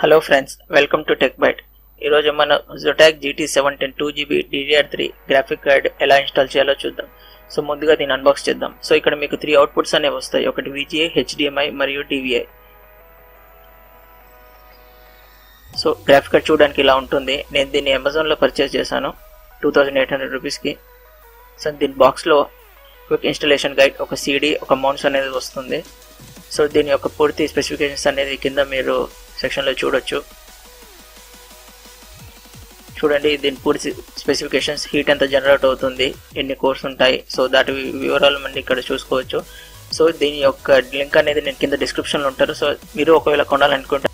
Hello friends, welcome to Tech Byte. ఈరోజు మన Zotac GT710 2GB DDR3 graphic card ఎలా install చేయాలో చూద్దాం. సో ముందుగా దీన్ని అన్బాక్స్ చేద్దాం. సో ఇక్కడ మీకు 3 అవుట్పుట్స్ అనేవి వస్తాయి. ఒకటి VGA, HDMI మరియు DVI. సో గ్రాఫిక్ కార్డ్ చూడడానికి ఇలా ఉంటుంది. నేను దీన్ని అమెజాన్లో పర్చేస్ చేశాను 2800 రూపీస్కి. సో దీని బాక్స్లో క్విక్ ఇన్స్టాలేషన్ గైడ్, ఒక CD, ఒక మౌంట్స్ అనేది వస్తుంది. సో దీని యొక్క పూర్తి స్పెసిఫికేషన్స్ అనేది కింద మీరు సెక్షన్లో చూడొచ్చు. చూడండి, దీని పూర్తి స్పెసిఫికేషన్స్, హీట్ ఎంత జనరేట్ అవుతుంది, ఎన్ని కోర్స్ ఉంటాయి, సో దాటి వివరాలు మనం ఇక్కడ చూసుకోవచ్చు. సో దీని యొక్క లింక్ అనేది నేను కింద డిస్క్రిప్షన్లో ఉంటారు. సో మీరు ఒకవేళ కొనాలనుకుంటే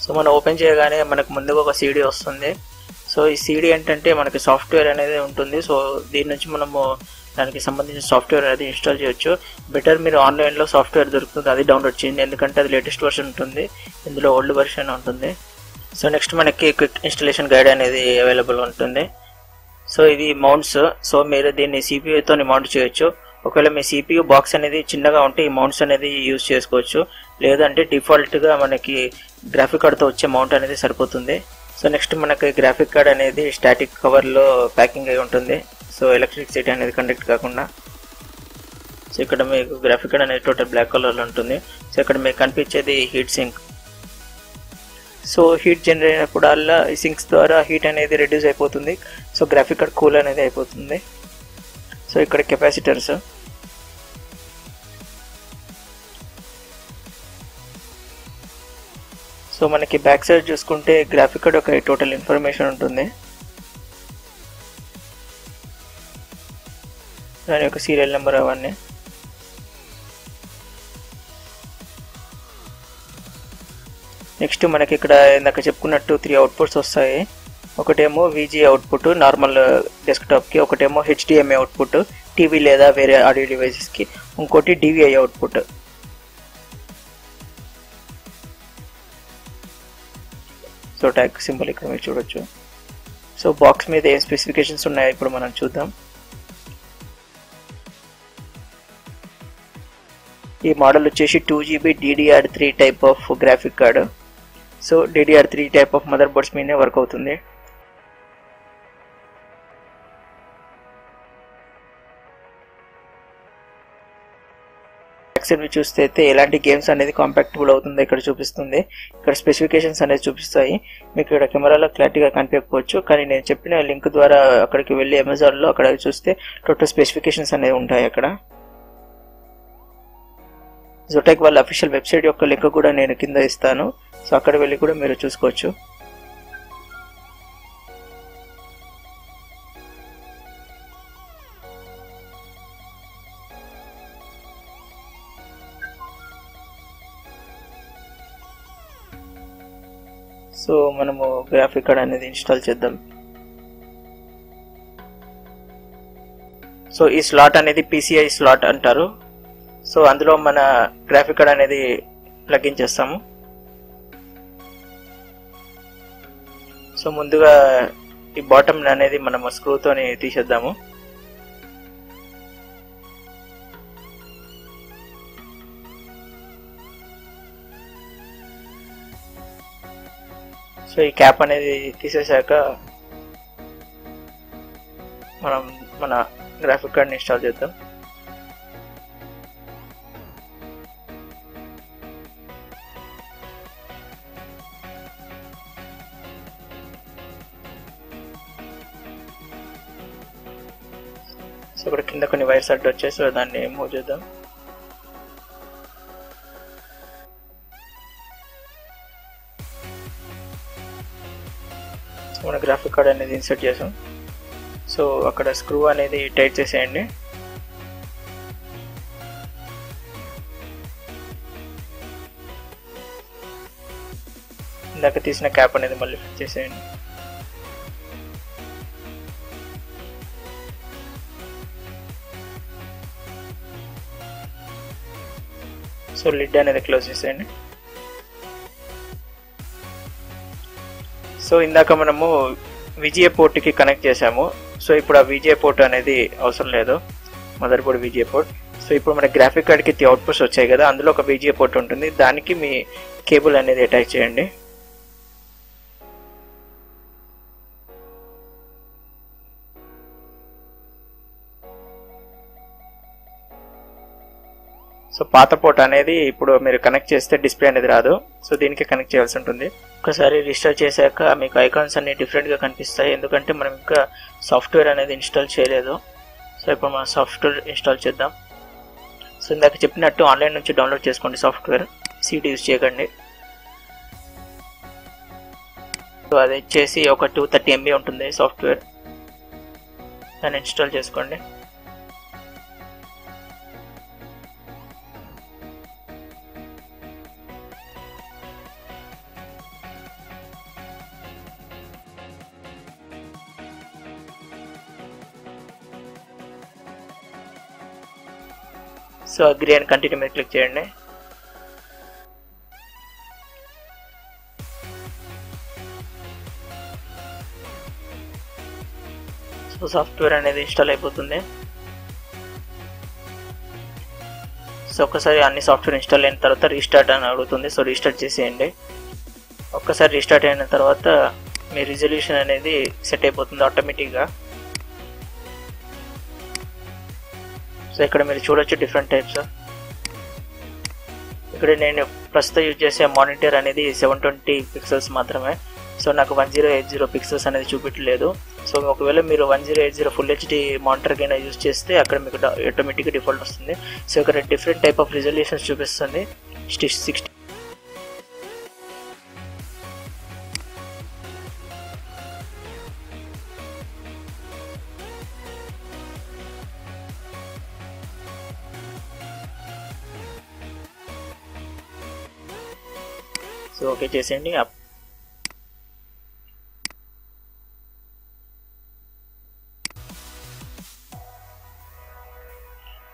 సో మనం ఓపెన్ చేయగానే మనకు ముందుగా ఒక CD వస్తుంది. సో ఈ CD ఏంటంటే మనకి సాఫ్ట్వేర్ అనేది ఉంటుంది. సో దీని నుంచి మనము దానికి సంబంధించిన సాఫ్ట్వేర్ అనేది ఇన్స్టాల్ చేయొచ్చు. బెటర్ మీరు ఆన్లైన్లో సాఫ్ట్వేర్ దొరుకుతుంది, అది డౌన్లోడ్ చేయండి, ఎందుకంటే అది లేటెస్ట్ వర్షన్ ఉంటుంది, ఇందులో ఓల్డ్ వర్షన్ ఉంటుంది. సో నెక్స్ట్ మనకి క్విక్ ఇన్స్టాలేషన్ గైడ్ అనేది అవైలబుల్ ఉంటుంది. సో ఇది మౌంట్స్. సో మీరు దీన్ని CPU-తో మౌంట్ చేయొచ్చు. ఒకవేళ మీ CPU బాక్స్ అనేది చిన్నగా ఉంటే ఈ మౌంట్స్ అనేది యూజ్ చేసుకోవచ్చు, లేదంటే డిఫాల్ట్గా మనకి గ్రాఫిక్ కార్డ్తో వచ్చే మౌంట్ అనేది సరిపోతుంది. సో నెక్స్ట్ మనకి గ్రాఫిక్ కార్డ్ అనేది స్టాటిక్ కవర్లో ప్యాకింగ్ అయి ఉంటుంది. సో ఎలక్ట్రిసిటీ అనేది కండక్ట్ కాకుండా. సో ఇక్కడ మీకు గ్రాఫిక్ కార్డ్ అనేది టోటల్ బ్లాక్ కలర్లో ఉంటుంది. సో ఇక్కడ మీకు కనిపించేది heat sink. So heat generate అయినప్పుడల్లా ఈ సింక్స్ ద్వారా హీట్ అనేది రెడ్యూస్ అయిపోతుంది. సో గ్రాఫిక్ కార్డ్ కూల్ అనేది అయిపోతుంది. సో ఇక్కడ కెపాసిటర్స్, సో మనకి బ్యాక్ సైడ్ చూసుకుంటే గ్రాఫిక్ కార్డ్ ఒక టోటల్ ఇన్ఫర్మేషన్ ఉంటుంది. దాని యొక్క సీరియల్ నెంబర్ అవన్నీ. నెక్స్ట్ మనకి ఇక్కడ ఇందాక చెప్పుకున్నట్టు 3 అవుట్పుట్స్ వస్తాయి. ఒకటేమో VGA అవుట్పుట్ నార్మల్ డెస్క్టాప్కి, ఒకటేమో HDMI అవుట్పుట్ టీవీ లేదా వేరే ఆడియో డివైసెస్కి, ఇంకోటి DVI output. So tag symbol ఇక్కడ మీరు చూడొచ్చు. సో బాక్స్ మీద ఏం స్పెసిఫికేషన్స్ ఉన్నాయో ఇప్పుడు మనం చూద్దాం. ఈ మోడల్ వచ్చేసి 2GB DDR3 type of graphic card. So DDR3 type of mother boards మీదే వర్క్ అవుతుంది. బ్యాక్ చూస్తే అయితే ఎలాంటి గేమ్స్ అనేది కాంపాక్టబుల్ అవుతుందో ఇక్కడ చూపిస్తుంది. ఇక్కడ స్పెసిఫికేషన్స్ అనేది చూపిస్తాయి. మీకు ఇక్కడ కెమెరాలో క్లారిటీగా కనిపించకపోవచ్చు, కానీ నేను చెప్పిన లింక్ ద్వారా అక్కడికి వెళ్ళి అమెజాన్లో అక్కడ చూస్తే టోటల్ స్పెసిఫికేషన్స్ అనేవి ఉంటాయి. అక్కడ Zotac వాళ్ళ అఫీషియల్ వెబ్సైట్ యొక్క లింక్ కూడా నేను కింద ఇస్తాను. సో అక్కడ వెళ్ళి కూడా మీరు చూసుకోవచ్చు. సో మనము గ్రాఫిక్ కార్డ్ అనేది ఇన్స్టాల్ చేద్దాం. సో ఈ స్లాట్ అనేది PCI స్లాట్ అంటారు. సో అందులో మన గ్రాఫిక్ కార్డ్ అనేది ప్లగ్ ఇన్ చేస్తాము. సో ముందుగా ఈ బాటమ్ అనేది మనము స్క్రూతోని తీసేద్దాము. సో ఈ క్యాప్ అనేది తీసేశాక మనం మన గ్రాఫిక్ కార్డ్ని ఇన్స్టాల్ చేద్దాం. సో ఇక్కడ కింద కొన్ని వైర్స్ అడ్డు వచ్చాయి. సో దాన్ని మూవ్ చేద్దాం. మన గ్రాఫిక్ కార్డ్ అనేది ఇన్సర్ట్ చేసాం. సో అక్కడ స్క్రూ అనేది టైట్ చేసేయండి. ఇందాక తీసిన క్యాప్ అనేది మళ్ళీ ఫిట్ చేసేయండి. సో లిడ్ అనేది క్లోజ్ చేసేయండి. సో ఇందాక మనము విజిఏ పోర్ట్కి కనెక్ట్ చేసాము. సో ఇప్పుడు ఆ విజిఏ పోర్ట్ అనేది అవసరం లేదు, mother board VGA port. So ఇప్పుడు మన గ్రాఫిక్ కార్డ్కి అవుట్పుట్స్ వచ్చాయి కదా, అందులో ఒక విజిఏ పోర్ట్ ఉంటుంది, దానికి మీ కేబుల్ అనేది అటాచ్ చేయండి. సో పాత పోర్ట్ అనేది ఇప్పుడు మీరు కనెక్ట్ చేస్తే డిస్ప్లే అనేది రాదు, సో దీనికి కనెక్ట్ చేయాల్సి ఉంటుంది. ఒకసారి రిజిస్టర్ చేశాక మీకు ఐకాన్స్ అన్ని డిఫరెంట్గా కనిపిస్తాయి, ఎందుకంటే మనం ఇంకా సాఫ్ట్వేర్ అనేది ఇన్స్టాల్ చేయలేదు. సో ఇప్పుడు మనం సాఫ్ట్వేర్ ఇన్స్టాల్ చేద్దాం. సో ఇందాక చెప్పినట్టు ఆన్లైన్ నుంచి డౌన్లోడ్ చేసుకోండి సాఫ్ట్వేర్, సీడీ యూజ్ చేయకండి. సో అది వచ్చేసి ఒక 230 MB ఉంటుంది సాఫ్ట్వేర్, దాన్ని ఇన్స్టాల్ చేసుకోండి. సో అగ్రీ అండ్ కంటిన్యూ మీద క్లిక్ చేయండి. సో సాఫ్ట్వేర్ అనేది ఇన్స్టాల్ అయిపోతుంది. సో ఒక్కసారి అన్ని సాఫ్ట్వేర్ ఇన్స్టాల్ అయిన తర్వాత రీస్టార్ట్ అని అడుగుతుంది, సో రీస్టార్ట్ చేసేయండి. ఒక్కసారి రీస్టార్ట్ అయిన తర్వాత మీ రిజల్యూషన్ అనేది సెట్ అయిపోతుంది ఆటోమేటిక్గా. సో ఇక్కడ మీరు చూడొచ్చు డిఫరెంట్ టైప్స్. ఇక్కడ నేను ప్రస్తుతం యూజ్ చేసే మానిటర్ అనేది 720 పిక్సెల్స్ మాత్రమే. సో నాకు 1080 పిక్సెల్స్ అనేది చూపించలేదు. సో ఒకవేళ మీరు 1080 ఫుల్ హెచ్డి మానిటర్ కైనా యూజ్ చేస్తే అక్కడ మీకు ఆటోమేటిక్గా డిఫాల్ట్ వస్తుంది. సో ఇక్కడ డిఫరెంట్ టైప్ ఆఫ్ రిజల్యూషన్స్ చూపిస్తుంది. 60. సో ఓకే చేసేయండి.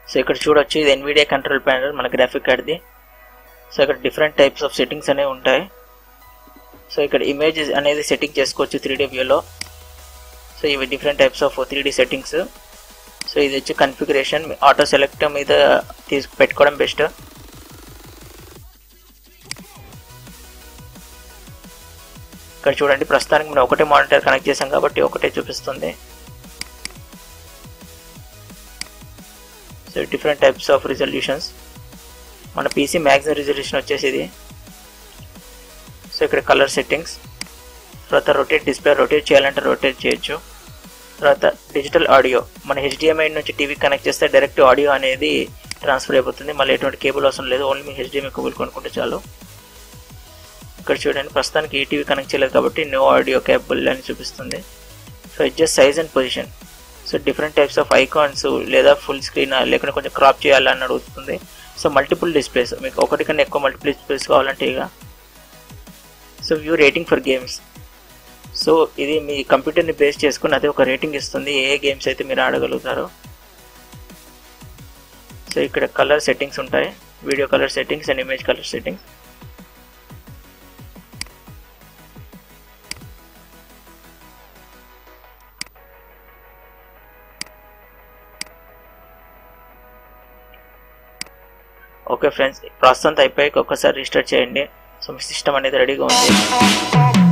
సో ఇక్కడ చూడొచ్చు, ఇది ఎన్విడియా కంట్రోల్ ప్యానల్ మన గ్రాఫిక్ కార్డ్ది. సో ఇక్కడ డిఫరెంట్ టైప్స్ ఆఫ్ సెట్టింగ్స్ అనేవి ఉంటాయి. సో ఇక్కడ ఇమేజ్ అనేది సెట్టింగ్ చేసుకోవచ్చు 3D వ్యూలో. సో ఇవి different types of 3D settings. So ఇది వచ్చి కన్ఫిగరేషన్, ఆటో సెలెక్ట్ మీద పెట్టుకోవడం బెస్ట్. ఇక్కడ చూడండి, ప్రస్తుతానికి మనం ఒకటే మానిటర్ కనెక్ట్ చేసాం కాబట్టి ఒకటే చూపిస్తుంది. So different types of resolutions. మన పీసీ మ్యాక్సిమం రిజల్యూషన్ వచ్చేసి ఇది. సో ఇక్కడ కలర్ సెట్టింగ్స్, తర్వాత రొటేట్ డిస్ప్లే, రొటేట్ చేయాలంటే రొటేట్ చేయొచ్చు. తర్వాత డిజిటల్ ఆడియో, మన HDMI నుంచి టీవీ కనెక్ట్ చేస్తే డైరెక్ట్ ఆడియో అనేది ట్రాన్స్ఫర్ అయిపోతుంది, మళ్ళీ ఎటువంటి కేబుల్ అవసరం లేదు, ఓన్లీ మీ HDMI కేబుల్ కొనుక్కుంటే చాలు. ఇక్కడ చూడండి, ప్రస్తుతానికి ఈటీవీ కనెక్ట్ చేయలేదు కాబట్టి నో ఆడియో కేబుల్ అని చూపిస్తుంది. So adjust size and position. So different types of icons, లేదా ఫుల్ స్క్రీన్ లేకుంటే కొంచెం క్రాప్ చేయాలని అడుగుతుంది. సో మల్టిపుల్ డిస్ప్లేస్, మీకు ఒకటి కన్నా ఎక్కువ మల్టిపుల్ డిస్ప్లేస్ కావాలంటే ఇక. So view rating for games. So ఇది మీ కంప్యూటర్ని బేస్ చేసుకుని అది ఒక రేటింగ్ ఇస్తుంది, ఏ గేమ్స్ అయితే మీరు ఆడగలుగుతారో. సో ఇక్కడ కలర్ సెట్టింగ్స్ ఉంటాయి, video colour settings and image colour settings. Okay friends, process అంతా అయిపోయాక ఒక్కసారి రీస్టార్ట్ చేయండి. సో మీ సిస్టమ్ అనేది రెడీగా ఉంది.